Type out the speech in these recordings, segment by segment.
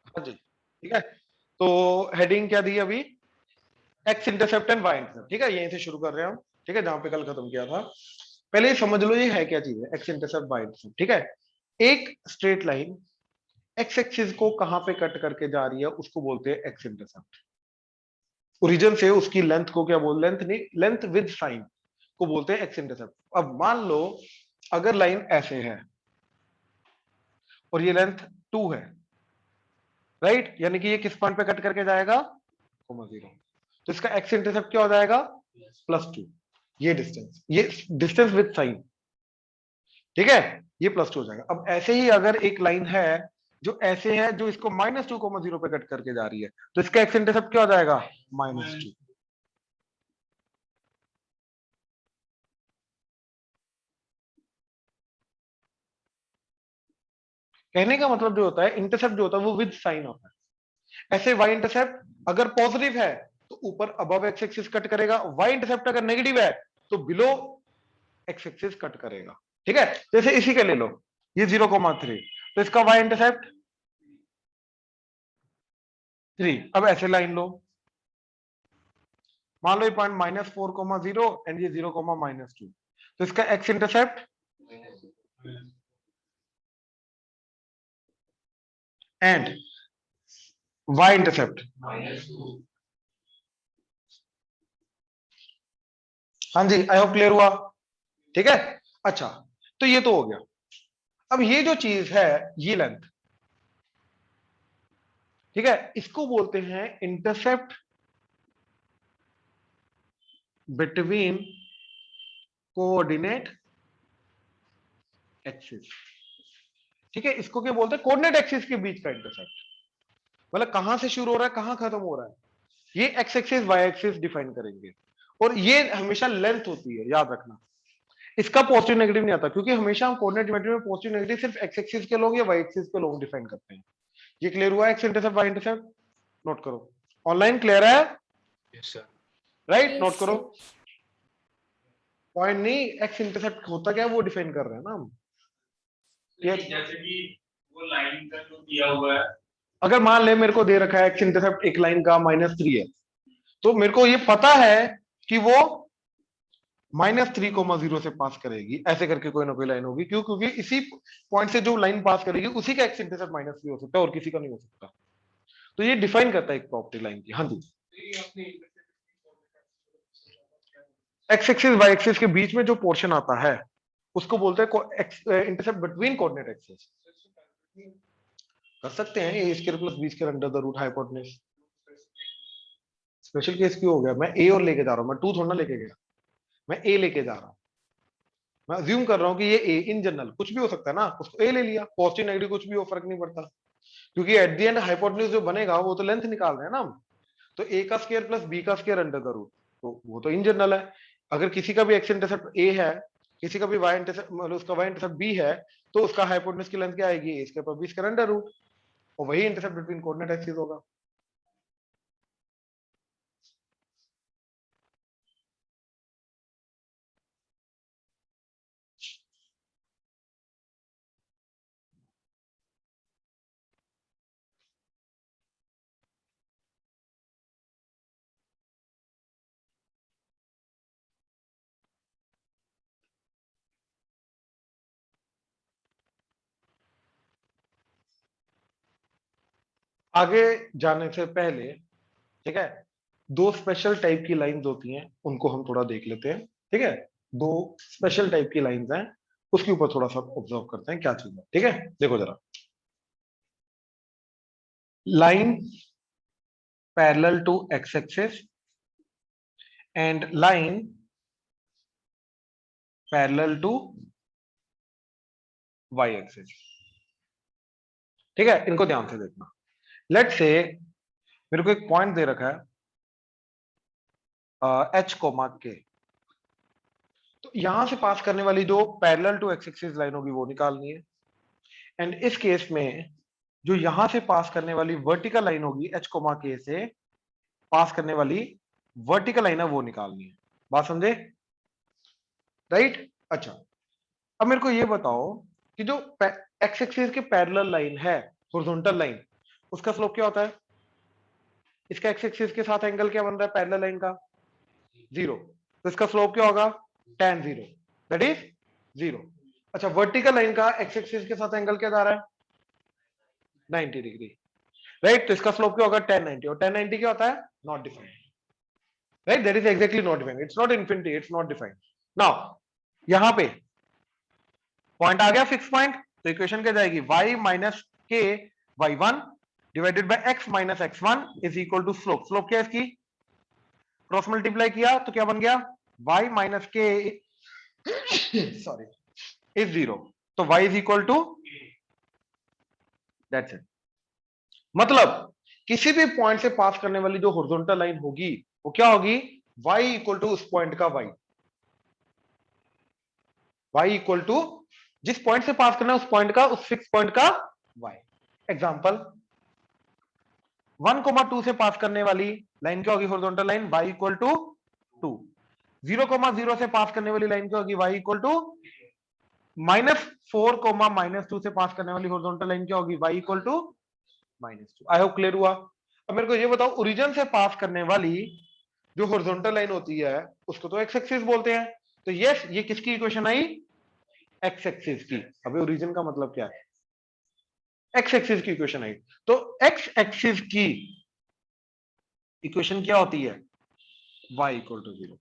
हाँ जी, ठीक है। तो हेडिंग क्या दी अभी, x intercept and y intercept, ठीक है, यहीं से शुरू कर रहे हैं हम, ठीक है, जहां पे कल खत्म किया था। पहले समझ लो ये है क्या चीज है, एक्स इंटरसेप्ट वाई इंटरसेप्ट, ठीक है। एक स्ट्रेट लाइन एक्स एक्सिस को कहां पे कट करके जा रही है उसको बोलते हैं एक्स इंटरसेप्ट। ओरिजिन से उसकी लेंथ को क्या बोल, लेंथ नहीं, लेंथ विद साइन को बोलते हैं एक्स इंटरसेप्ट। अब मान लो अगर लाइन ऐसे है और ये लेंथ 2 है, राइट, यानी कि ये किस पॉइंट पे कट करके जाएगा, कोमा 0, तो इसका एक्स इंटरसेप्ट क्या हो जाएगा, +2। ये डिस्टेंस विद साइन, ठीक है, ये +2 हो जाएगा। अब ऐसे ही अगर एक लाइन है जो ऐसे है, जो इसको -2,0 पे कट करके जा रही है, तो इसका एक्स इंटरसेप्ट क्या हो जाएगा, -2। कहने का मतलब जो होता है, इंटरसेप्ट जो होता है वो विद साइन होता है। ऐसे वाई इंटरसेप्ट अगर पॉजिटिव है तो ऊपर अबव एक्स एक्सिस कट करेगा, वाई इंटरसेप्ट अगर नेगेटिव है तो बिलो एक्स एक्सिस कट करेगा, ठीक है। जैसे इसी के ले लो, ये 0,3, तो इसका वाई इंटरसेप्ट 3। अब ऐसे लाइन लो, मान लो ये पॉइंट -4,0 एंड ये 0,-2, तो इसका x intercept and y intercept, हाँ जी, आई होप क्लियर हुआ, ठीक है। अच्छा, तो ये तो हो गया। अब ये जो चीज है, ये लेंथ, ठीक है, इसको बोलते हैं इंटरसेप्ट बिटवीन कोऑर्डिनेट एक्सिस, ठीक है, इसको क्या बोलते हैं, कोऑर्डिनेट एक्सिस के बीच का इंटरसेप्ट, मतलब कहां से शुरू हो रहा है कहां खत्म हो रहा है, ये x axis y axis define करेंगे। और ये हमेशा लेंथ होती है, याद रखना, इसका पॉजिटिव नेगेटिव नहीं आता, क्योंकि हमेशा हम कोऑर्डिनेट ज्योमेट्री में पॉजिटिव नेगेटिव सिर्फ एक्स एक्सिस के लोग या वाई एक्सिस के लोग डिफाइन करते हैं। ये क्लियर हुआ, x intercept y intercept, note करो, ऑनलाइन क्लियर है, यस सर। राइट, नोट करो। पॉइंट नहीं, एक्स इंटरसेप्ट होता क्या है वो डिफाइन कर रहे हैं ना हम। जैसे कि वो लाइन का जो दिया हुआ है, अगर मान ले मेरे को दे रखा है एक्स इंटरसेप्ट एक लाइन का -3 है, तो मेरे को ये पता है कि वो -3,0 से पास करेगी, ऐसे करके कोई ना कोई लाइन होगी, क्यों, क्योंकि इसी पॉइंट से जो लाइन पास करेगी उसी का एक्स इंटरसेप्ट -3 हो सकता है और किसी का नहीं हो सकता। तो ये डिफाइन करता है एक प्रॉपर्टी लाइन की। हाँ जी, एक्स एक्सिस वाई एक्सिस के बीच में जो पोर्शन आता है उसको बोलते हैं इंटरसेप्ट बिटवीन कोऑर्डिनेट एक्सिस। कर सकते हैं, A square plus B square under the root hypotenuse. Special case क्यों हो गया, मैं ए और लेके जा रहा हूं, मैं 2 थोड़ा ना लेके गया, मैं ए लेके जा रहा हूं। मैं अज्यूम कर रहा हूं कि ये ए इन जनरल कुछ भी हो सकता है ना, उसको ए ले लिया, पॉजिटिव नेगेटिव कुछ भी हो, फर्क नहीं पड़ता, क्योंकि एट द एंड हाइपोटेन्यूज जो बनेगा वो तो लेंथ निकाल रहे हैं ना हम। तो ए का स्क्वायर प्लस बी का स्क्वायर अंडर द रूट, तो वो तो इन जनरल है। अगर किसी का भी एक्स इंटरसेप्ट ए है, किसी का भी वाई इंटरसेप्ट, मतलब उसका वाई इंटरसेप्ट बी है, तो उसका हाइपोटेन्यूज की लेंथ क्या आएगी, A square plus B square under root, और वही इंटरसेप्ट बिटवीन कोऑर्डिनेट एक्सिस होगा। आगे जाने से पहले, ठीक है, दो स्पेशल टाइप की लाइंस होती हैं, उनको हम थोड़ा देख लेते हैं, ठीक है। दो स्पेशल टाइप की लाइंस हैं, उसके ऊपर थोड़ा सा ऑब्जर्व करते हैं क्या चीज है, ठीक है। देखो जरा, line parallel to x axis and line parallel to y axis, ठीक है, इनको ध्यान से देखना। लेट से मेरे को एक पॉइंट दे रखा है एच कोमा के, तो यहां से पास करने वाली जो parallel to x axis line होगी वो निकालनी है, एंड इस केस में जो यहां से पास करने वाली वर्टिकल लाइन होगी एच कोमा के से पास करने वाली वर्टिकल लाइन है वो निकालनी है। बात समझे, राइट। अच्छा, अब मेरे को ये बताओ कि जो एक्स एक्सिस के पैरेलल लाइन है, हॉरिजॉन्टल लाइन, उसका स्लोप क्या होता है? इसका एक्स एक्सिस के साथ एंगल क्या बन रहा है पैरेलल लाइन का? 0। तो इसका स्लोप क्या होगा? tan 0, that is 0। अच्छा, वर्टिकल लाइन का एक्स एक्सिस के साथ एंगल क्या जा रहा है? 90 डिग्री, राइट? तो इसका स्लोप क्या होगा? tan 90। और tan 90 क्या होता है? Not defined, right? That is exactly not defined, it's not infinity, it's not defined. Now यहां पे पॉइंट आ गया, फिक्स पॉइंट। तो इक्वेशन क्या जाएगी? y minus k y1 divided by x minus x1 is equal to slope. Slope क्या है इसकी? Cross multiply किया तो क्या बन गया? y minus k sorry is 0। तो y इज इक्वल टू, दैट्स इट। मतलब किसी भी पॉइंट से पास करने वाली जो हॉरिजॉन्टल लाइन होगी वो क्या होगी? y इक्वल टू उस पॉइंट का y इक्वल टू जिस पॉइंट से पास करना है उस पॉइंट का, उस फिक्स पॉइंट का y। एग्जांपल 1,2 से पास करने वाली लाइन क्या होगी? Horizontal line y equal to 2। 0,0 से पास करने वाली लाइन क्या होगी? y इक्वल टू -4, -2 से पास करने वाली हॉरिजॉन्टल लाइन क्या होगी? y equal to -2। I hope clear हुआ। अब मेरे को ये बताओ, ओरिजिन से पास करने वाली जो हॉरिजॉन्टल लाइन होती है उसको तो एक्स एक्सिस बोलते हैं। तो यस, ये किसकी इक्वेशन आई? एक्स एक्सिस की। अभी ओरिजिन का मतलब क्या है? एक्स एक्सिस की इक्वेशन आई। तो एक्स एक्सिस की इक्वेशन क्या होती है? y equal to 0।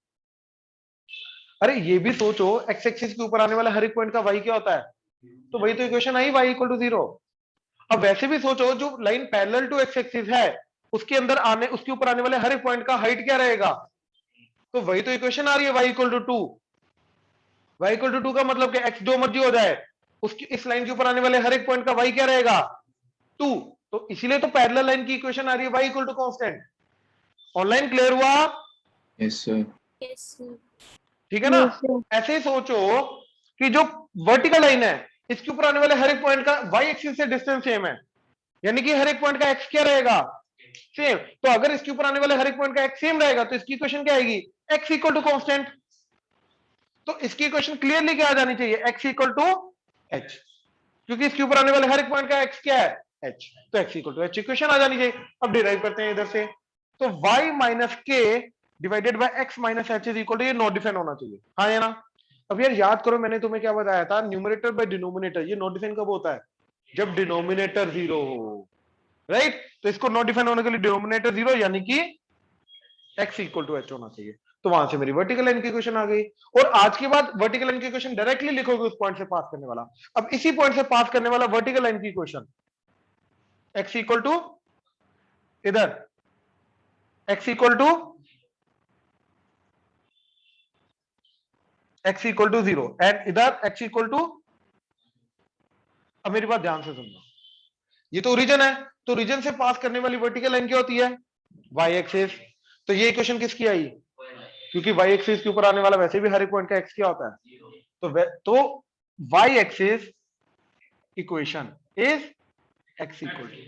अरे ये भी सोचो, एक्स एक्सिस के ऊपर आने वाला हर एक पॉइंट का y क्या होता है? तो वही तो इक्वेशन आई, y इक्वल टू 0। अब वैसे भी सोचो, जो line parallel to x axis है उसके अंदर आने, उसके ऊपर आने वाले हर एक पॉइंट का हाइट क्या रहेगा? तो वही तो इक्वेशन आ रही है, y equal to 2। y equal to 2 का मतलब कि x जो मर्जी हो जाए, उसकी इस लाइन के ऊपर आने वाले हर एक पॉइंट का y क्या रहेगा? 2। तो इसीलिए तो पैरेलल लाइन की इक्वेशन आ रही है y equal to constant. Online clear हुआ? Yes sir. Yes sir. ठीक है ना? ऐसे ही सोचो कि जो वर्टिकल लाइन है इसके ऊपर आने वाले हर एक पॉइंट का y एक्सिस से डिस्टेंस सेम है, यानी कि हर एक पॉइंट का x क्या रहेगा? सेम। तो अगर इसके ऊपर आने वाले हर एक पॉइंट का x सेम रहेगा तो इसकी इक्वेशन क्या आएगी? x equal to constant. तो इसकी इक्वेशन क्लियरली क्या आ जानी चाहिए? x इक्वल टू h, क्योंकि इसके ऊपर आने वाले हर एक पॉइंट का x क्या है? h। तो x equal to h equation आ जानी चाहिए। अब डिराइव करते हैं इधर से। तो y minus k divided by x minus h is equal to, ये नॉट डिफाइन होना चाहिए, हाँ या ना? अब यार याद करो, मैंने तुम्हें क्या बताया था? Numerator by denominator. ये नॉट डिफाइन कब होता है? जब डिनोमिनेटर 0 हो, राइट? तो इसको नॉट डिफाइन होने के लिए डिनोमिनेटर 0 यानी कि x इक्वल टू h होना चाहिए। तो वहां से मेरी वर्टिकल लाइन की इक्वेशन आ गई। और आज के बाद वर्टिकल लाइन की इक्वेशन डायरेक्टली लिखोगे उस पॉइंट से पास करने वाला। अब इसी पॉइंट से पास करने वाला वर्टिकल लाइन की इक्वेशन x इक्वल टू, इधर x इक्वल टू 0 एंड इधर x इक्वल टू, अब मेरी बात ध्यान से सुनना, ये तो ओरिजिन है। तो ओरिजिन से पास करने वाली वर्टिकल लाइन क्या होती है? y axis. तो ये इक्वेशन किसकी आई? क्योंकि y एक्सिस के ऊपर आने वाला वैसे भी हर एक पॉइंट का x क्या होता है? तो y axis equation is x equal to,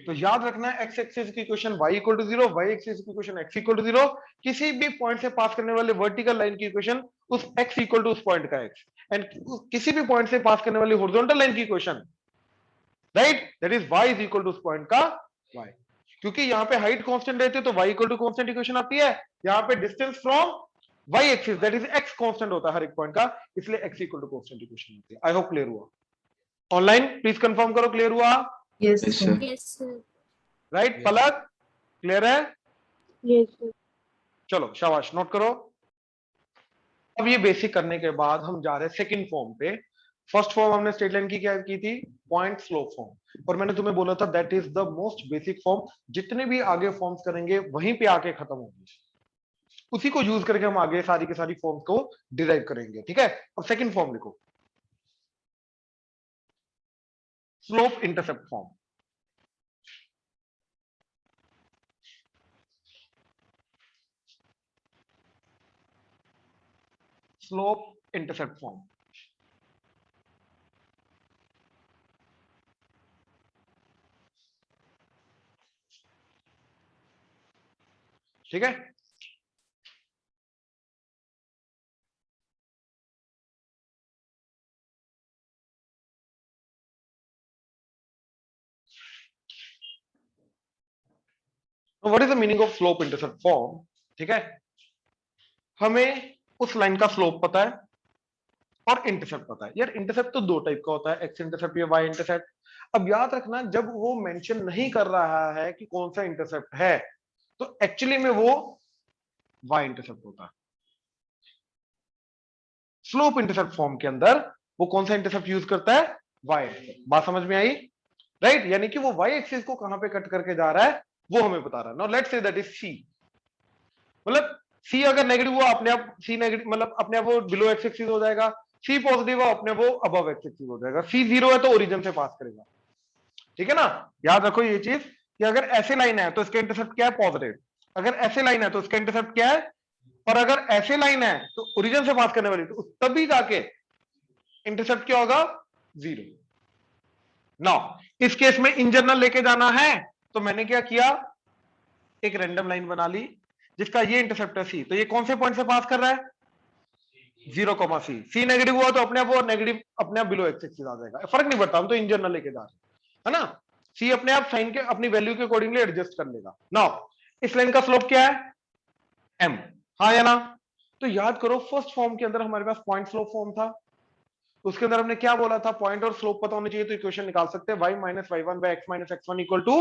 तो याद रखना है x एक्सिस की equation y equal to 0, y axis की इक्वेशन x इक्वल टू 0। किसी भी पॉइंट से पास करने वाले वर्टिकल लाइन की इक्वेशन उस x इक्वल टू उस पॉइंट का x, एंड किसी भी पॉइंट से पास करने वाली हॉरिजॉन्टल लाइन की equation, right, that is y is equal to उस पॉइंट का y। क्योंकि यहाँ पे हाइट कांस्टेंट रहती है तो y equal to constant equation आती है। यहाँ पे distance from y axis that is x constant होता है हर एक पॉइंट का, इसलिए x equal to constant equation होती है। आई होप क्लियर हुआ। ऑनलाइन प्लीज कंफर्म करो, क्लियर हुआ? Yes sir. Yes sir. Right Palak, clear है? Yes sir. चलो शाबाश, नोट करो। अब ये बेसिक करने के बाद हम जा रहे हैं सेकंड फॉर्म पे। फर्स्ट फॉर्म हमने स्ट्रेट लाइन की क्या की थी? Point slope form. और मैंने तुम्हें बोला था that is the most basic form. जितने भी आगे फॉर्म्स करेंगे वहीं पे आके खत्म होंगे, उसी को यूज करके हम आगे सारी की सारी फॉर्म्स को डिराइव करेंगे। ठीक है, अब सेकंड फॉर्म लिखो, slope intercept form. Slope intercept form, ठीक है। What is the meaning of slope intercept form? ठीक है, हमें उस लाइन का स्लोप पता है और इंटरसेप्ट पता है। यार इंटरसेप्ट तो दो टाइप का होता है, एक्स इंटरसेप्ट या वाई इंटरसेप्ट। अब याद रखना, जब वो मेंशन नहीं कर रहा है कि कौन सा इंटरसेप्ट है, तो एक्चुअली में वो वाई इंटरसेप्ट होता है। स्लोप इंटरसेप्ट फॉर्म के अंदर वो कौन सा इंटरसेप्ट यूज करता है? Y intercept. बात समझ में आई? राइट, यानी कि वो वाई एक्सिस को कहां पे कट करके जा रहा है वो हमें बता रहा है। Now let's say that is c, मतलब सी अगर नेगेटिव हुआ अपने आप, सी नेगेटिव मतलब अपने आप वो बिलो एक्स एक्सिस हो जाएगा, सी पॉजिटिव हुआ अपने वो अबव एक्स एक्सिस हो जाएगा, सी जीरो है तो ओरिजिन से पास करेगा। ठीक है ना, याद रखो ये चीज कि अगर ऐसे लाइन है तो इसका इंटरसेप्ट क्या है? पॉजिटिव। अगर ऐसे लाइन है तो इसका इंटरसेप्ट क्या है? और अगर ऐसे लाइन है तो ओरिजिन से पास करने वाली, तो तभी जाके इंटरसेप्ट क्या होगा? जीरो। नाउ इस केस में इन जनरल लेके जाना है, तो मैंने क्या किया, एक रैंडम लाइन बना ली जिसका ये इंटरसेप्ट है सी, तो ये कौन से पॉइंट से पास कर रहा है? 0, सी नेगेटिव हुआ तो अपने आप वो नेगेटिव अपने आप बिलो एक्स एक्सिस आ जाएगा, फर्क नहीं पड़ता, हम तो इन जनरल लेके जा रहे हैं, है ना। सी अपने आप साइन के अपनी वैल्यू के अकॉर्डिंगली एडजस्ट कर लेगा। नाउ इस लाइन का स्लोप क्या है? एम, हाँ या ना? तो याद करो फर्स्ट फॉर्म के अंदर हमारे पास पॉइंट स्लोप फॉर्म था, उसके अंदर हमने क्या बोला था? पॉइंट और स्लोप पता होने चाहिए तो इक्वेशन निकाल सकते हैं, y minus y1 by x minus x1 equal to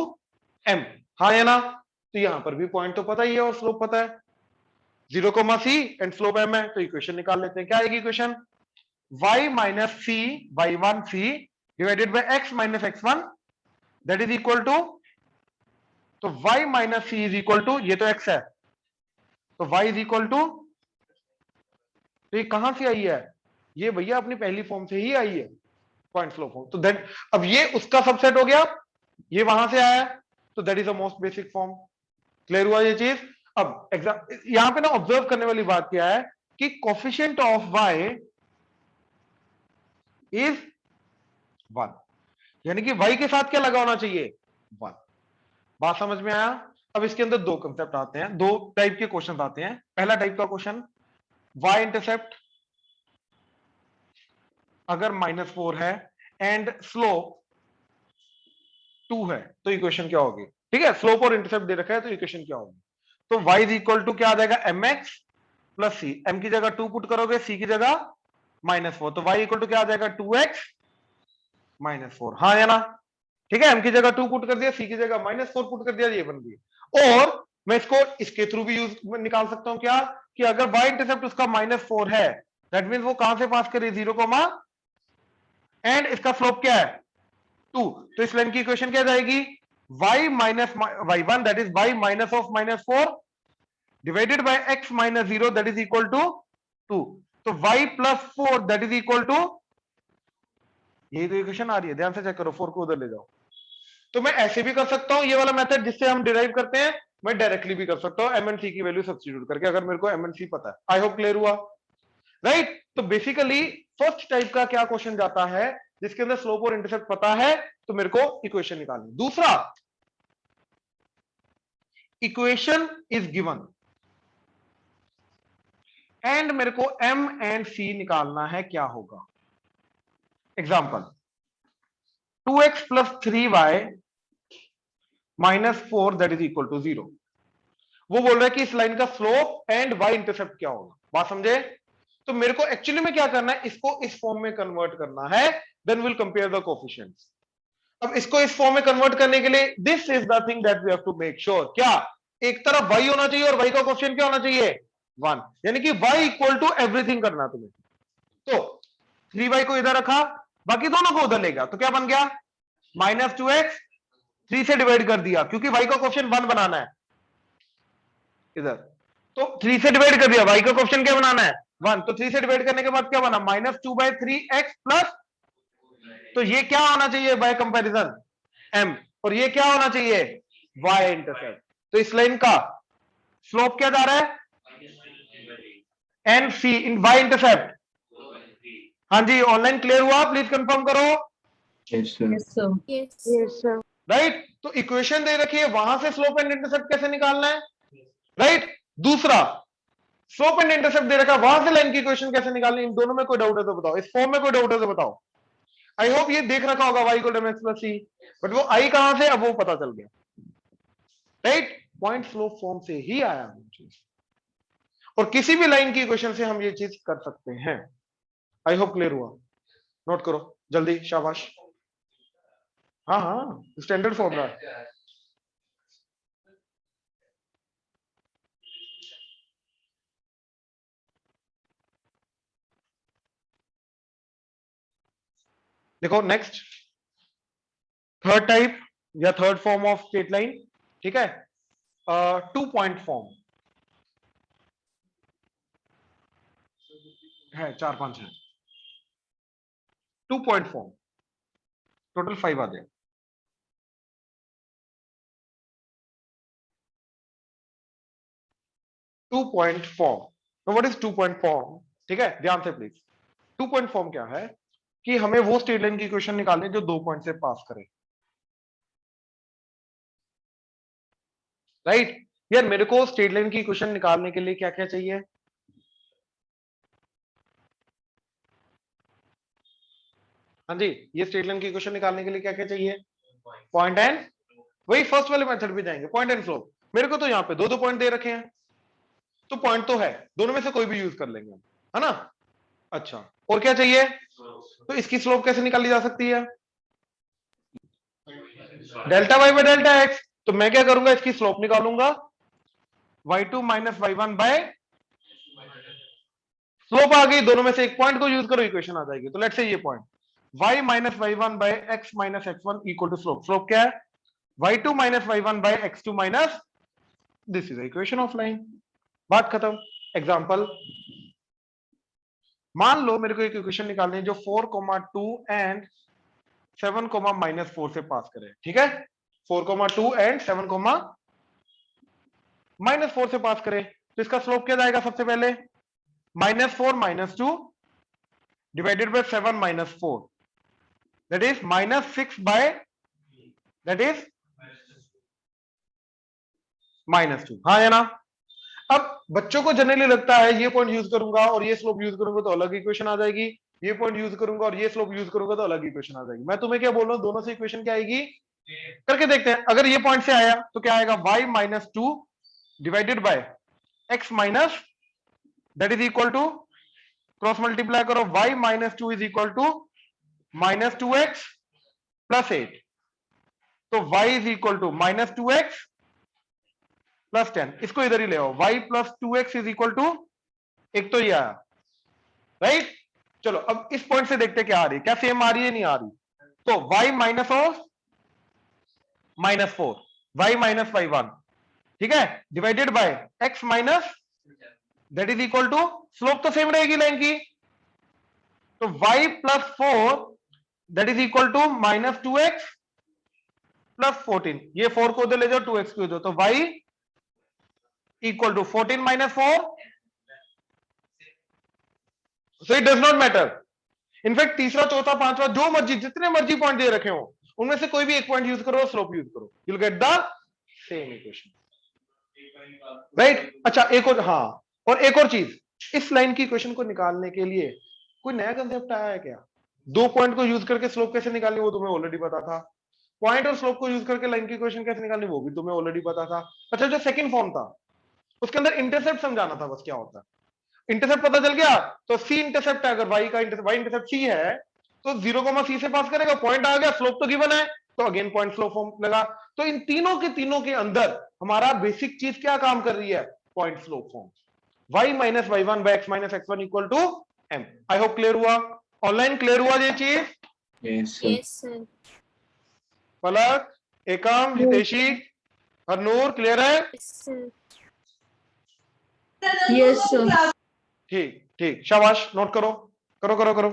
m, हाँ या ना? तो यहां पर भी पॉइंट तो पता ही है और स्लोप पता है, 0, c एंड स्लोप m है, तो इक्वेशन निकाल लेते हैं। क्या आएगी equation? y minus c y1 c divided by x minus x1 that is equal to, तो y minus c is equal to, ये तो x है तो y इज इक्वल टू, तो ये कहां से आई है? ये भैया अपनी पहली फॉर्म से ही आई है, पॉइंट स्लोप फॉर्म। तो दैट, अब ये उसका सबसेट हो गया, ये वहां से आया, तो that is a most basic form. Clear हुआ ये चीज? अब एग्जाम यहां पे ना ऑब्जर्व करने वाली बात क्या है कि कोफिशिएंट ऑफ y इज 1, यानी कि y के साथ क्या लगा होना चाहिए? 1। बात समझ में आया? अब इसके अंदर दो कंसेप्ट आते हैं, दो टाइप के क्वेश्चन आते हैं। पहला टाइप का क्वेश्चन, y इंटरसेप्ट अगर -4 है एंड स्लोप 2 है तो इक्वेशन क्या होगी? ठीक है, स्लोप और इंटरसेप्ट दे रखा है तो इक्वेशन क्या होगी? तो y इज इक्वल टू क्या आ जाएगा? mx प्लस सी, m की जगह 2 पुट करोगे, c की जगह -4, तो y इक्वल टू क्या आ जाएगा? 2x -4, हाँ या ना? ठीक है, m की जगह 2 पुट कर दिया, c की जगह -4 पुट कर दिया, ये बन गई। और मैं इसको इसके थ्रू भी यूज निकाल सकता हूं क्या, कि अगर y इंटरसेप्ट उसका -4 है, दैट मीन वो कहां से पास करे? 0, एंड इसका स्लोप क्या है? 2, तो इस लाइन की इक्वेशन क्या जाएगी? y minus y1 that is y minus of -4 divided by x minus 0 that is equal to 2, तो y plus 4 that is equal to, यही तो इक्वेशन आ रही है, ध्यान से चेक करो, 4 को उधर ले जाओ। तो मैं ऐसे भी कर सकता हूं, ये वाला मेथड जिससे हम डिराइव करते हैं, मैं डायरेक्टली भी कर सकता हूं एम एंड सी की वैल्यू सब्स्टिट्यूट करके, अगर मेरे को एम एंड सी पता है। आई होप क्लियर हुआ, राइट? तो बेसिकली फर्स्ट टाइप का क्या क्वेश्चन जाता है जिसके अंदर स्लोप और इंटरसेप्ट पता है, तो मेरे को इक्वेशन निकालनी। दूसरा, इक्वेशन इज गिवन एंड मेरे को m एंड c निकालना है, क्या होगा? Example, 2x plus 3y minus 4 that is equal to 0। वो बोल रहा है कि इस लाइन का स्लोप एंड y इंटरसेप्ट क्या होगा। बात समझे? तो मेरे को एक्चुअली में क्या करना है, इसको इस फॉर्म में कन्वर्ट करना है, then will compare the coefficients. अब इसको इस फॉर्म में कन्वर्ट करने के लिए this is the thing that we have to make sure, क्या एक तरफ y होना चाहिए और y का कोफिशिएंट क्या होना चाहिए? 1, यानी कि y इक्वल टू एवरीथिंग करना तुम्हें। तो 3y को इधर रखा, बाकी दोनों को उधर लेगा, तो क्या बन गया? -2x 3 से डिवाइड कर दिया, क्योंकि y का कोफिशिएंट 1 बनाना है इधर, तो 3 से डिवाइड कर दिया, y का कोफिशिएंट क्या बनाना है? 1, तो 3 से डिवाइड करने के बाद क्या बना? -2/3x प्लस, तो ये क्या होना चाहिए बाय कंपैरिजन? m, और ये क्या होना चाहिए? y intercept. तो इस लाइन का स्लोप क्या जा रहा है? एन सी इन y इंटरसेप्ट। हाँ जी, ऑनलाइन क्लियर हुआ? प्लीज कंफर्म करो। Yes, sir. Yes, sir. Yes, sir. Right, तो इक्वेशन दे रखी है, वहां से स्लोप एंड इंटरसेप्ट कैसे निकालना है? राइट। दूसरा, स्लोप एंड इंटरसेप्ट दे रखा है, वहां से लाइन की इक्वेशन कैसे निकालनी? इन दोनों में कोई डाउट है तो बताओ, इस फॉर्म में कोई डाउट है तो बताओ। आई होप ये देख रखा होगा y equal to mx plus c, but वो आई कहां से, अब वो पता चल गया, राइट? पॉइंट स्लोप फॉर्म से ही आया वो चीज, और किसी भी लाइन की इक्वेशन से हम ये चीज कर सकते हैं। आई होप क्लियर हुआ। नोट करो जल्दी, शाबाश। हाँ हाँ, स्टैंडर्ड फॉर्मूला। देखो नेक्स्ट, थर्ड टाइप या third form of straight line, ठीक है, 2 पॉइंट फॉर्म है, 4 5 है। 2 पॉइंट फॉर्म, टोटल 5 आ गए। 2 point form, what is 2 point form? ठीक है, ध्यान से प्लीज। 2 पॉइंट फॉर्म क्या है कि हमें वो स्ट्रेट लाइन की इक्वेशन निकालनी है जो 2 पॉइंट से पास करे, राइट? यार मेरे को स्ट्रेट लाइन की इक्वेशन निकालने के लिए क्या क्या चाहिए? हाँ जी, ये स्ट्रेट लाइन की इक्वेशन निकालने के लिए क्या क्या चाहिए? पॉइंट एंड, वही फर्स्ट वाले मेथड भी जाएंगे, पॉइंट एंड स्लोप। मेरे को तो यहाँ पे दो दो पॉइंट दे रखे हैं, तो पॉइंट तो है, दोनों में से कोई भी यूज कर लेंगे हम, है ना? अच्छा, और क्या चाहिए? तो इसकी स्लोप कैसे निकाली जा सकती है? Delta y by delta x. तो मैं क्या करूंगा, इसकी स्लोप निकालूंगा, y2 minus y1 bye, slope आ गई, दोनों में से एक पॉइंट को यूज करो, इक्वेशन आ जाएगी। तो लेट्स से ये point y minus y1 by x minus x1 equal to slope. Slope क्या है? y2 minus y1 by x2 minus, this is equation of line, बात खत्म। एग्जांपल, मान लो मेरे को एक इक्वेशन निकालनी है जो 4,2 एंड 7,-4 से पास करे, ठीक है? 4,2 एंड 7,-4 से पास करे, तो इसका स्लोप क्या जाएगा? सबसे पहले -4 -2 divided by 7 -4, that is -6 by, that is -2। हाँ या ना? अब बच्चों को जनरली लगता है ये पॉइंट यूज करूंगा और ये स्लोप यूज करूंगा तो अलग इक्वेशन आ जाएगी, ये पॉइंट यूज करूंगा और ये स्लोप यूज करूंगा तो अलग इक्वेशन आ जाएगी। मैं तुम्हें क्या बोल रहा हूं, दोनों से इक्वेशन क्या आएगी करके देखते हैं। अगर ये पॉइंट से आया तो क्या आएगा? y -2 divided by x minus, that is equal to, cross multiply करो, y -2 is equal to -2x plus 8। तो y is equal to -2x plus 10, इसको इधर ही ले आओ, y plus 2x is equal to, एक तो ये आया, राइट? चलो अब इस पॉइंट से देखते क्या आ रही है, क्या सेम आ रही है, नहीं आ रही? तो y माइनस और -4, y माइनस y1, ठीक है, divided by x minus, that is equal to, slope तो सेम रहेगी लाइन की, तो y plus 4 that is equal to -2x plus 14, ये 4 को उधर ले जाओ, 2x को इधर, तो y equal to 14 minus 4, so it does not matter. In fact तीसरा चौथा पांचवा जो मर्जी, जितने मर्जी पॉइंट दे रखे हो, उनमें से कोई भी एक पॉइंट यूज करो, स्लोप यूज करो, you will get the same equation, right? अच्छा एक और, हाँ, और एक और चीज, इस लाइन की इक्वेशन को निकालने के लिए कोई नया कंसेप्ट आया है क्या? 2 पॉइंट को यूज करके स्लोप कैसे निकालनी वो तुम्हें ऑलरेडी पता था, पॉइंट और स्लोप को यूज करके लाइन की इक्वेशन कैसे निकालनी वो भी तुम्हें ऑलरेडी पता था। अच्छा, जो सेकंड फॉर्म था उसके अंदर इंटरसेप्ट समझाना था, बस क्या होता है, इंटरसेप्ट पता चल गया। तो सी इंटरसेप्ट है, अगर वाई का वाई इंटरसेप्ट सी है तो 0,c से पास करेगा, पॉइंट आ गया, स्लोप तो गिवन है, तो अगेन पॉइंट स्लोप फॉर्म लगा। तो इन तीनों के अंदर हमारा बेसिक चीज क्या काम कर रही है? Point slope form, y minus y1 by x minus x1 equal to m। I hope clear हुआ, ऑनलाइन क्लियर हुआ ये चीज? Yes, sir. Yes, sir. Palak, Ekam, Hiteshi, Harnoor, clear है? Yes, sir. Yes, sir. ठीक ठीक, शाबाश, नोट करो, करो करो करो।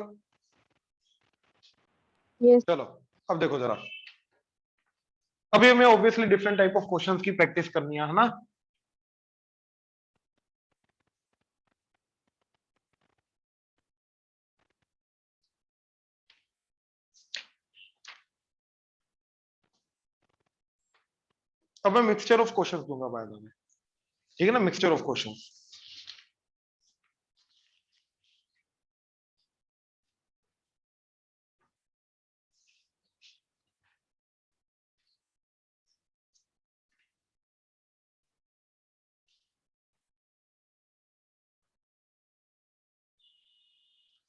Yes. चलो अब देखो जरा, अभी हमें obviously different type of questions की प्रैक्टिस करनी है ना? अब मैं मिक्सचर ऑफ क्वेश्चंस दूंगा बाय द वे, ठीक है ना? Mixture of questions.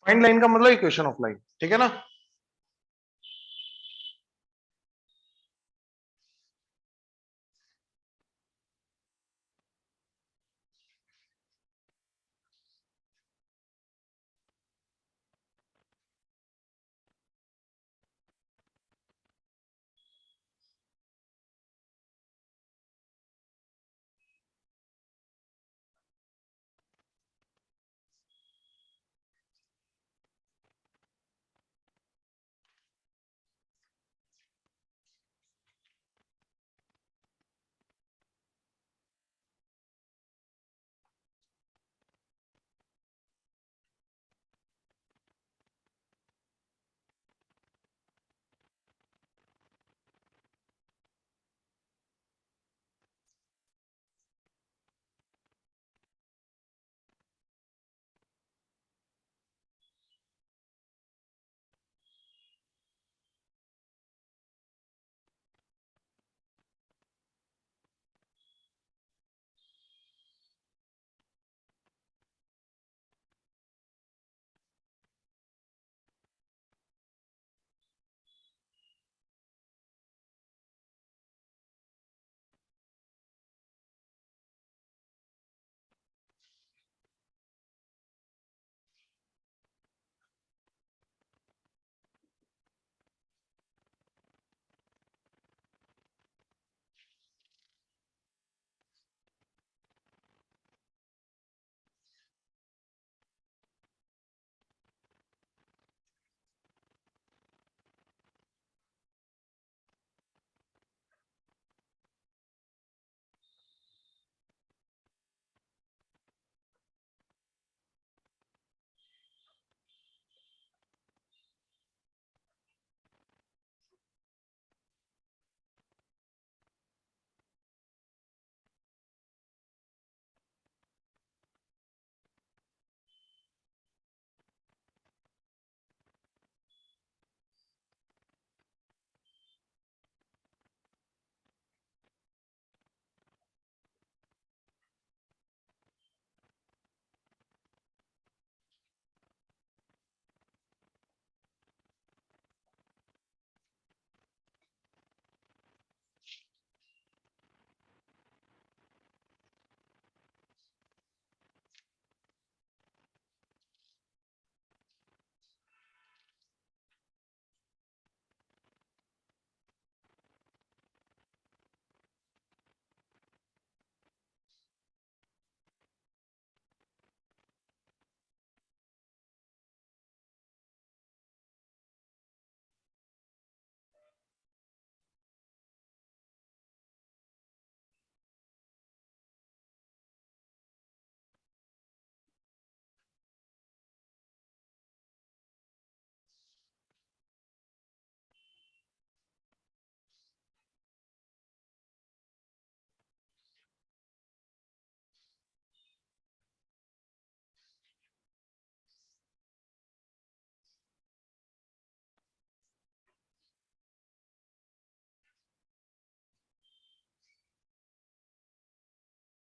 Find line का मतलब इक्वेशन ऑफ लाइन, ठीक है ना।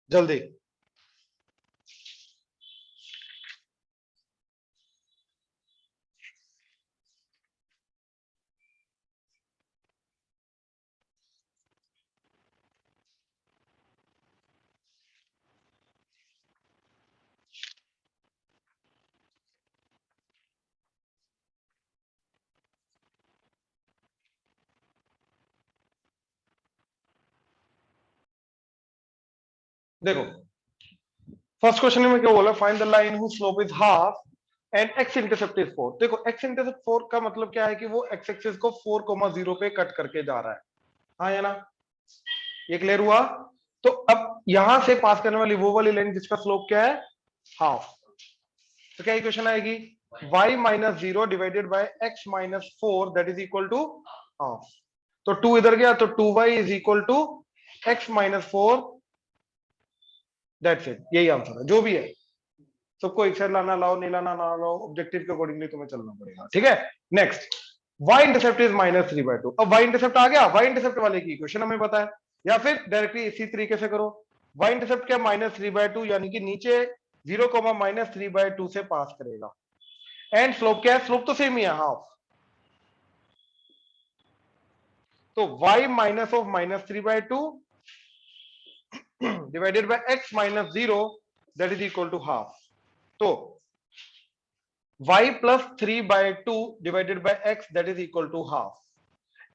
जल्दी। देखो फर्स्ट क्वेश्चन में क्या बोला, find the line whose slope is half and x intercept is 4। देखो एक्स इंटरसेप्ट 4 का मतलब क्या है कि वो एक्स एक्सिस को 4,0 पे कट करके जा रहा है, हाँ या ना, ये क्लियर हुआ। तो अब यहां से पास करने वाली वो वाली लाइन जिसका स्लोप क्या है, हाफ, तो क्या इक्वेशन आएगी, y minus 0 divided by x minus 4 that is equal to half. तो 2 इधर गया तो 2y is equal to x minus 4, that's it, यही आंसर है जो भी है। सबको एक साइड लाना लाओ, नहीं लाना ना लाओ, ऑब्जेक्टिव के अकॉर्डिंगली तुम्हें चलना पड़ेगा, ठीक है। Next, y intercept is minus 3/2। अब y इंटरसेप्ट आ गया, y इंटरसेप्ट वाले की इक्वेशन हमें पता है, या फिर डायरेक्टली इसी तरीके से करो, y इंटरसेप्ट क्या माइनस 3/2 यानी कि नीचे 0, माइनस 3/2 से पास करेगा। एंड स्लोप क्या है, स्लोप तो सेम ही है हाफ, तो y minus of -3/2 divided by x minus 0 that is equal to half. तो y plus 3/2 divided by x that is equal to half.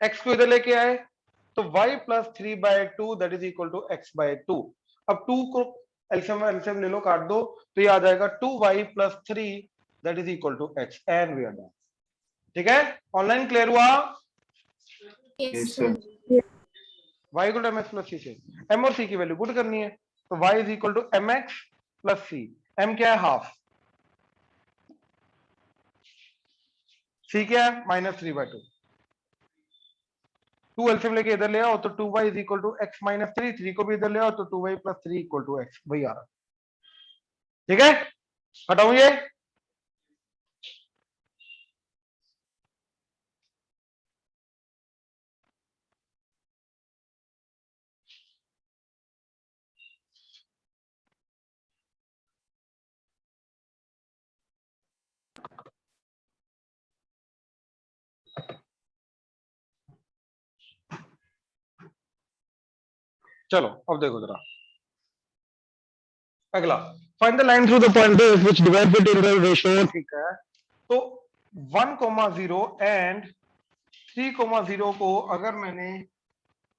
x को इधर लेके आए तो y plus 3/2 that is equal to x/2। अब 2 को LCM ले लो, काट दो, तो ये आ जाएगा 2y plus 3 that is equal to x and we are done. ठीक है, ऑनलाइन क्लियर हुआ? Yes, Yes, sir. sir. y equal to mx plus c से m और c की वैल्यू पुट करनी है, तो y is equal to mx plus c। m क्या है, हाफ, c क्या है, -3/2। 2 एलसीएम लेके इधर ले आओ तो 2y is equal to x minus 3, 3 को भी इधर ले आओ तो 2y plus 3 equal to x, वही आ रहा। ठीक है, हटाऊं ये? चलो अब देखो जरा अगला, find the line through the point which divide the integral ratio. ठीक है, तो 1,0 एंड 3,0 को अगर मैंने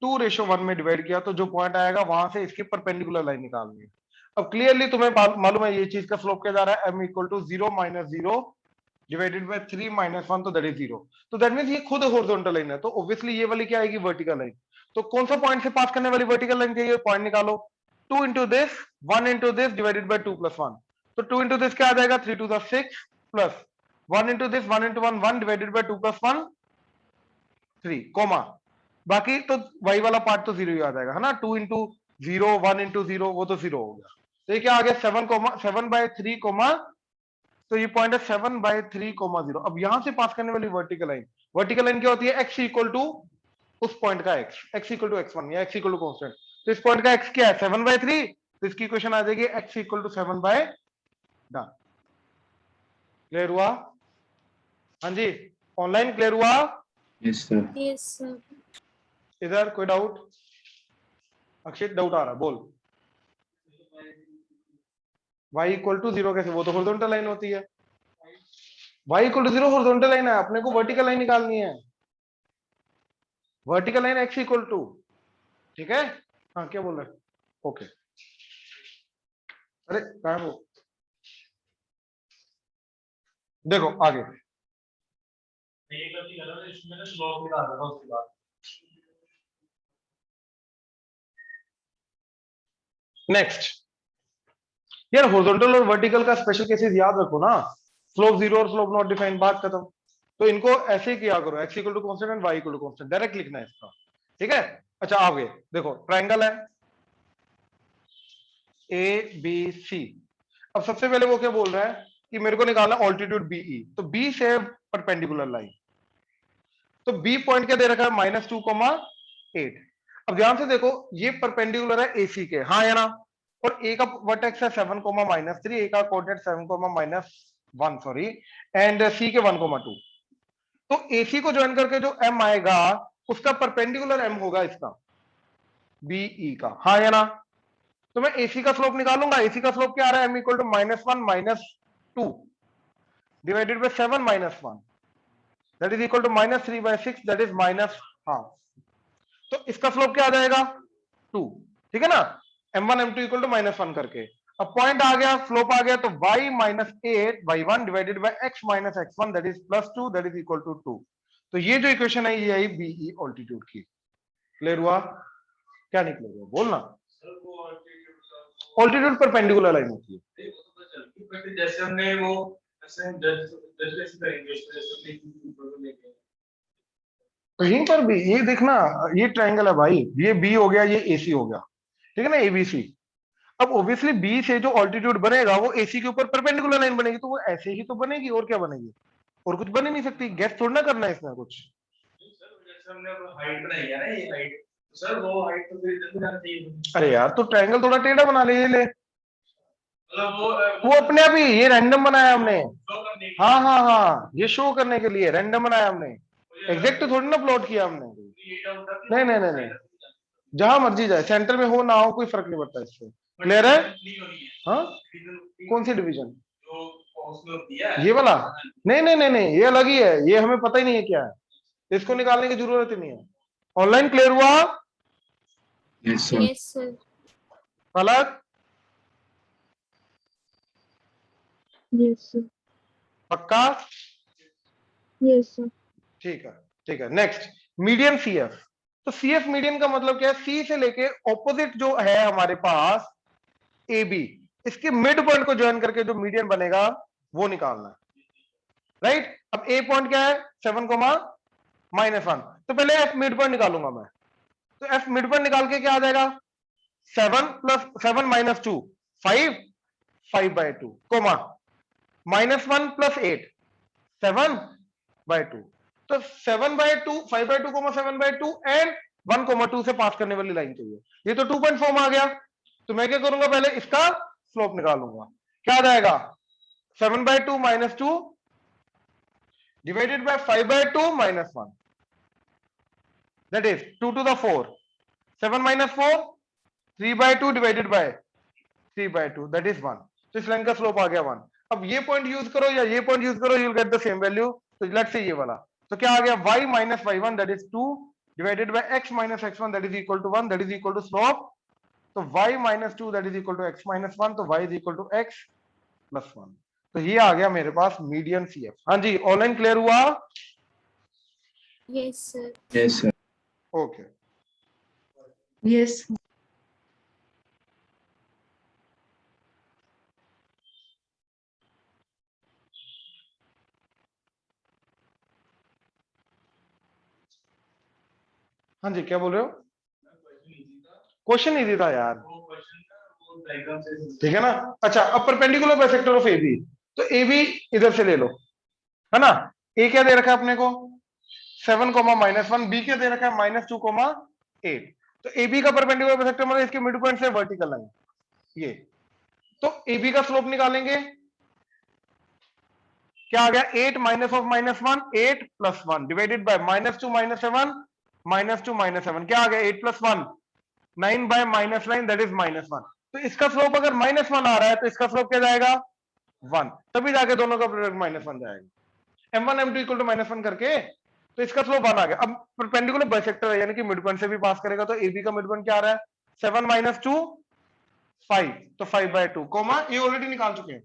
2:1 में डिवाइड किया तो जो पॉइंट आएगा वहां से इसकी परपेंडिकुलर लाइन निकालनी है। अब क्लियरली तुम्हें मालूम है ये चीज का स्लोप क्या जा रहा है, m equal to 0 minus 0 divided by 3 minus 1, तो दैट इज 0। तो दैट मींस ये खुद हॉरिजॉन्टल लाइन है, तो ऑब्वियसली ये वाली क्या आएगी, वर्टिकल लाइन। तो कौन सा पॉइंट से पास करने वाली वर्टिकल लाइन चाहिए, पॉइंट निकालो। 2 into this 1 into this divided by 2 plus 1, तो 2 into this क्या आ जाएगा, 3 to the 6 plus 1 into this 1 into 1 1 divided by 2 plus 1 3 comma, बाकी तो y वाला पार्ट तो 0 ही आ जाएगा, है ना। 2 into 0 1 into 0 वो तो 0 हो गया। तो ये क्या आ गया, 7/3 कोमा, तो ये पॉइंट है 7/3, 0। अब यहां से पास करने वाली वर्टिकल लाइन, वर्टिकल लाइन क्या होती है, x इक्वल टू उस पॉइंट का x इक्वल टू x1 या x इक्वल टू कांस्टेंट। तो इस पॉइंट का x क्या है, 7/3, तो इसकी इक्वेशन आ जाएगी x equal to 7/, done. Clear हुआ? हाँ जी, ऑनलाइन क्लियर हुआ? Yes, sir. Yes, sir. इधर कोई डाउट? अक्षित डाउट आ रहा, बोल। y इक्वल टू 0 कैसे, वो तो हॉरिजॉन्टल लाइन होती है। y equal to 0 horizontal line है, अपने को वर्टिकल लाइन निकालनी है, vertical line x equal to, ठीक है। हाँ क्या बोल रहे हैं, ओके। अरे कहाँ है वो, देखो आगे ये गलती कर रहा है, इसमें ना स्लोप निकाल रहा था उसके बाद। नेक्स्ट, यार हॉरिजॉन्टल और वर्टिकल का स्पेशल केसेस याद रखो ना, स्लोप 0 और स्लोप नॉट डिफाइंड, बात खत्म। तो इनको ऐसे ही किया करो, x equal to constant and y equal to constant, direct लिखना है इसका, ठीक है। अच्छा आगे देखो, ट्रायंगल है ABC। अब सबसे पहले वो क्या बोल रहा है कि मेरे को निकालना ऑल्टीट्यूड BE, तो B से परपेंडिकुलर लाइन, तो B पॉइंट क्या दे रखा है, -2,8। अब ध्यान से देखो, ये परपेंडिकुलर है AC के, हाँ या ना, और A का वर्टेक्स है 7,-3, A का कोऑर्डिनेट 7,-1 सॉरी, एंड C के 1,2। तो AC को ज्वाइन करके जो M आएगा उसका परपेंडिकुलर M होगा इसका BE का, हाँ या ना। तो मैं AC का स्लोप निकालूंगा, AC का स्लोप क्या आ रहा है, M equal to -1 -2 divided by 7 -1 that is equal to -3/6 that is -1/2। तो इसका स्लोप क्या आ जाएगा, 2, ठीक है ना। m1 m2 इक्वल टू -1 करके, अब पॉइंट आ गया, स्लोप आ गया, तो y -8 y1 divided by x x1 that is +2 that is equal to 2। तो ये जो इक्वेशन है ये आई BE ऑल्टीट्यूड की। क्लियर हुआ? क्या नहीं क्लियर हुआ, बोलना। सर वो ऑल्टीट्यूड परपेंडिकुलर लाइन होती है। वो तो पता चल, बट जैसे हमने वो ऐसे जज करेंगे जैसे लेके कहीं पर भी ये देखना, ये ट्रायंगल है भाई, ये बी हो गया, ये AC हो गया, ठीक है ना, ABC। अब ऑब्वियसली बी से जो ऑल्टीट्यूड बनेगा वो AC के ऊपर परपेंडिकुलर लाइन बनेगी, तो वो ऐसे ही तो बनेगी, और क्या बनेगी, और कुछ बन ही नहीं सकती। गैस थोड़ा ना करना है इसमें कुछ। सर जैसे हमने हाइट बनाई है ना, ये हाइट, सर वो हाइट तो फिर इधर जाना चाहिए। अरे यार, तो ट्रायंगल थोड़ा टेढ़ा बना ले, ये ले, वो अपने आप ही, ये रैंडम बनाया हमने। शो करने के हाँ हाँ हाँ, ये शो करने के लिए रैंडम बनाया हमने, एग्जैक्ट थोड़ी ना प्लॉट किया हमने। लिए ये डाउट था कि नहीं नहीं नहीं नहीं, जहां मर्जी जाए, सेंटर में हो ना हो कोई फर्क नहीं पड़ता इससे। क्लियर है? नहीं हो रही है हाँ, डिवीजन कौन सी डिवीजन? जो उसमें होती है ये वाला? नहीं नहीं नहीं नहीं, ये अलग ही है, ये हमें पता ही नहीं है क्या है, इसको निकालने की जरूरत ही नहीं है। ऑनलाइन क्लियर हुआ? Yes, sir. Yes, sir. अलग? Yes, sir. पक्का? Yes, sir. ठीक है ठीक है। Next, median CF. तो सीएफ मीडियन का मतलब क्या है? सी से लेके ऑपोजिट जो है हमारे पास ए बी, इसके मिड पॉइंट को ज्वाइन करके जो मीडियन बनेगा वो निकालना है, राइट? अब ए पॉइंट क्या है? 7,-1। तो पहले एफ मिड पॉइंट निकालूंगा मैं। तो एफ मिड पॉइंट निकाल के क्या आ जाएगा? 7 + 7 - 2 5, 5/2, कोमा -1 + 8 7/2। तो 7/2, 5/2, 7/2 एंड 1,2 से पास करने वाली लाइन चाहिए। ये तो 2.4 फॉर्म आ गया। तो मैं क्या करूंगा? पहले इसका स्लोप निकालूंगा। क्या आ जाएगा? 7/2 - 2 divided by 5/2 - 1, that is 2 to the 4, 7 - 4, 3/2 divided by 3/2, that is 1। तो इस लाइन का स्लोप आ गया 1। अब ये पॉइंट यूज करो या ये पॉइंट यूज करो, you will get the same value. तो लेट्स से ये वाला, तो क्या आ गया? y - y1 that is 2 divided by x - x1 that is equal to 1, that is equal to slope। तो y - 2 that is equal to x - 1, तो y is equal to x + 1। तो ये आ गया मेरे पास मीडियन सीएफ। हाँ जी, ऑनलाइन क्लियर हुआ? Yes, sir. Yes, sir. Okay. Yes. हाँ जी, क्या बोल रहे हो? क्वेश्चन इजी था क्वेश्चन इजी था यार, वो क्वेश्चन का वो डायग्राम से ठीक है ना? अच्छा, अब परपेंडिकुलर बाइसेक्टर ऑफ AB, तो AB इधर से ले लो, है ना? A क्या दे रखा है अपने को? 7, -1। B क्या दे रखा है? -2, 8। तो AB का परपेंडिकुलर बाइसेक्टर मतलब इसके मिड पॉइंट से वर्टिकल लाइन ये। तो AB का स्लोप निकालेंगे। क्या आ गया? 8 - 1, 8 + 1 डिवाइडेड बाय -2 - 7, -2 - 7, क्या आ गया? 8 + 1 9/-9, दैट इज -1। तो इसका स्लोप अगर -1 आ रहा है तो इसका स्लोप क्या जाएगा? 1, तभी जाके दोनों का प्रोडक्ट -1 जाएगा। m1 m2 = -1 करके, तो इसका स्लोप 1 आ गया। अब परपेंडिकुलर बाइसेक्टर है, यानी कि मिड पॉइंट से भी पास करेगा, तो AB का मिड पॉइंट क्या आ रहा है? 7 - 2 5, तो 5/2, कोमा ये ऑलरेडी निकाल चुके हैं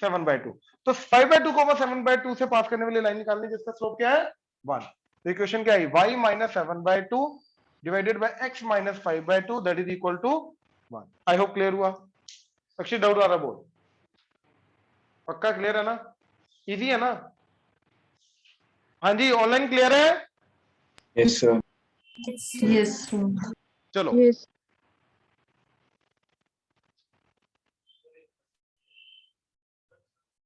7/2। तो 5/2, 7/2 से पास करने वाली लाइन निकालनी, जिसका स्लोप क्या है? 1। तो इक्वेशन क्या है? y - 7/2 divided by x - 5/2 that is equal to 1। I hope clear हुआ। अक्षय डाउट आ रहा बोल? पक्का क्लियर है ना? इजी है ना? हाँ जी, ऑनलाइन क्लियर है? Yes, sir. Yes, sir. Yes, sir. चलो Yes.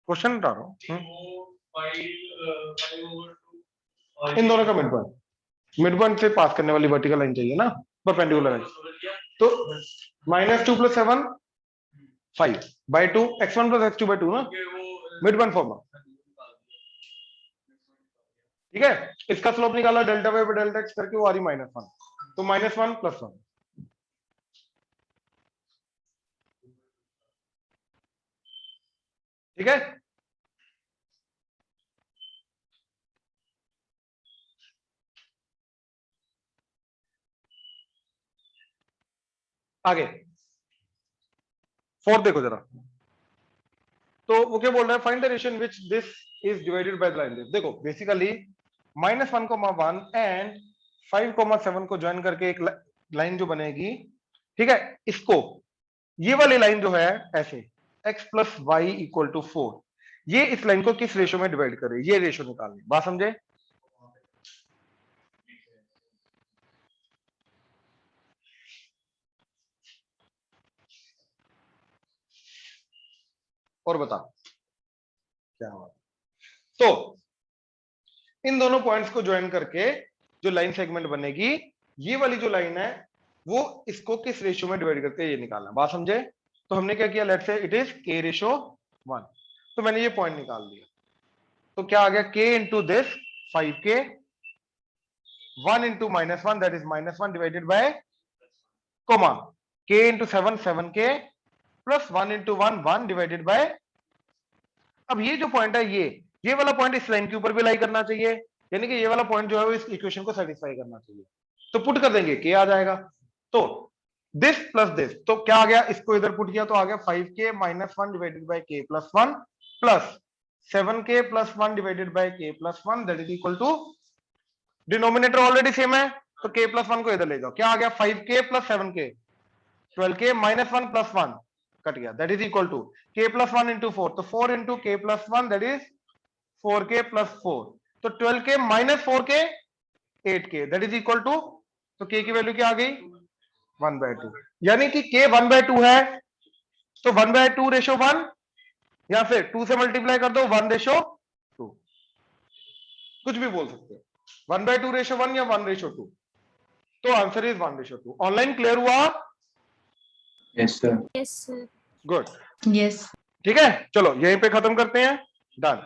क्वेश्चन उठा रहा हूँ। वो 5/2 इन दोनों का मिड पॉइंट से पास करने वाली वर्टिकल लाइन चाहिए ना, परपेंडिकुलर लाइन। तो -2 + 7 5/2, x1 + x2/2 ना, मिड पॉइंट फॉर्मूला, ठीक है? इसका स्लोप निकाला Δy/Δx करके, वो आ रही -1, तो -1 + 1, ठीक है? आगे 4 देखो जरा। तो वो क्या बोल रहा है? Find the ratio in which this is divided by the line. देखो बेसिकली -1, 1 एंड 5, 7 को ज्वाइन करके एक लाइन जो बनेगी, ठीक है, इसको ये वाली लाइन जो है ऐसे x + y = 4, ये इस लाइन को किस रेशियो में डिवाइड कर रही है, ये रेशियो निकालनी। बात समझे? और बता क्या हुआ? तो इन दोनों पॉइंट्स को ज्वाइन करके जो लाइन सेगमेंट बनेगी, ये वाली जो लाइन है वो इसको किस रेशियो में डिवाइड करते हैं, ये निकालना। बात समझे? तो हमने क्या किया, let's say it is k ratio 1, तो मैंने ये पॉइंट निकाल दिया। तो क्या आ गया, k into this 5k, 1 into -1 that is -1 divided by comma k into 7 7k plus 1 into 1 1 divided by. अब ये जो पॉइंट है ये वाला पॉइंट इस लाइन के ऊपर भी लाई करना चाहिए, यानी कि ये वाला पॉइंट जो है वो इस इक्वेशन को सेटिस्फाई करना चाहिए। तो पुट कर देंगे, k आ जाएगा। तो दिस प्लस दिस, तो क्या आ गया, इसको इधर पुट किया तो आ गया 5k minus 1 divided by k plus 1 plus 7k plus 1 divided by k plus 1 that is equal to, denominator already same है तो k प्लस 1 को इधर ले जाओ, क्या आ गया 5k plus 7k, 12k minus 1 plus 1 cut गया, that is equal to k plus 1 into 4, तो 4 into k plus 1 that is 4k plus 4, तो 12k minus 4k 8k that is equal to, तो k की वैल्यू क्या आ गई 1/2, यानी कि k 1/2 है, तो 1/2 रेशो 1 या फिर 2 से मल्टीप्लाई कर दो 1 रेशो 2, कुछ भी बोल सकते हो, 1/2 रेशो 1 या 1 रेशो 2, तो answer is 1 ratio 2। Online clear हुआ? Yes, sir. Yes, sir. Good, Yes. ठीक है, चलो यहीं पे खत्म करते हैं, डन।